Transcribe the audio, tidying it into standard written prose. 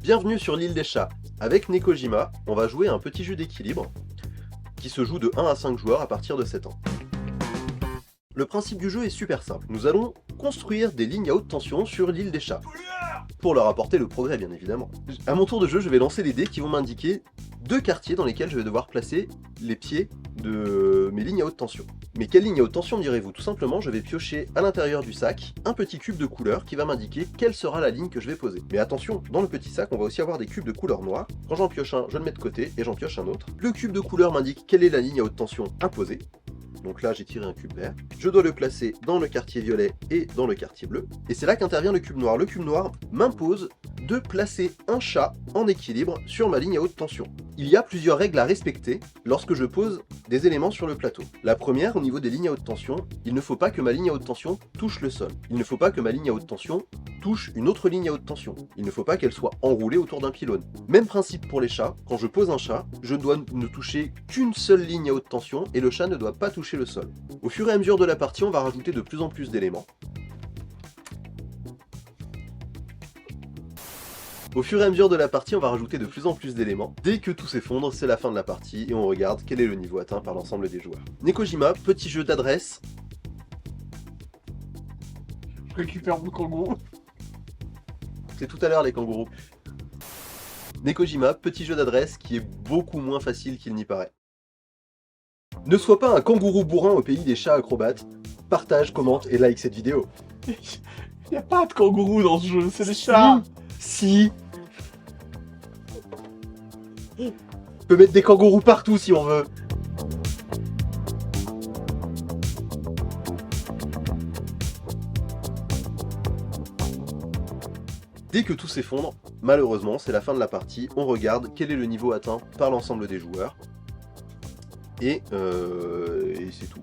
Bienvenue sur l'île des chats. Avec Nekojima, on va jouer à un petit jeu d'équilibre qui se joue de 1 à 5 joueurs à partir de 7 ans. Le principe du jeu est super simple. Nous allons construire des lignes à haute tension sur l'île des chats. Pour leur apporter le progrès, bien évidemment. À mon tour de jeu, je vais lancer les dés qui vont m'indiquer 2 quartiers dans lesquels je vais devoir placer les pieds de mes lignes à haute tension. Mais quelle ligne à haute tension direz-vous? Tout simplement, je vais piocher à l'intérieur du sac un petit cube de couleur qui va m'indiquer quelle sera la ligne que je vais poser. Mais attention, dans le petit sac, on va aussi avoir des cubes de couleur noire. Quand j'en pioche un, je le mets de côté et j'en pioche un autre. Le cube de couleur m'indique quelle est la ligne à haute tension à poser. Donc là, j'ai tiré un cube vert. Je dois le placer dans le quartier violet et dans le quartier bleu. Et c'est là qu'intervient le cube noir. Le cube noir m'impose de placer un chat en équilibre sur ma ligne à haute tension. Il y a plusieurs règles à respecter lorsque je pose des éléments sur le plateau. La première, au niveau des lignes à haute tension, il ne faut pas que ma ligne à haute tension touche le sol. Il ne faut pas que ma ligne à haute tension touche une autre ligne à haute tension. Il ne faut pas qu'elle soit enroulée autour d'un pylône. Même principe pour les chats, quand je pose un chat, je dois ne toucher qu'une seule ligne à haute tension et le chat ne doit pas toucher le sol. Au fur et à mesure de la partie, on va rajouter de plus en plus d'éléments. Au fur et à mesure de la partie, on va rajouter de plus en plus d'éléments. Dès que tout s'effondre, c'est la fin de la partie et on regarde quel est le niveau atteint par l'ensemble des joueurs. Nekojima, petit jeu d'adresse. Je récupère mon kangourou. C'est tout à l'heure les kangourous. Nekojima, petit jeu d'adresse qui est beaucoup moins facile qu'il n'y paraît. Ne sois pas un kangourou bourrin au pays des chats acrobates. Partage, commente et like cette vidéo. Il n'y a pas de kangourou dans ce jeu, c'est des chats. Si. On peut mettre des kangourous partout si on veut. Dès que tout s'effondre, malheureusement, c'est la fin de la partie. On regarde quel est le niveau atteint par l'ensemble des joueurs. Et c'est tout.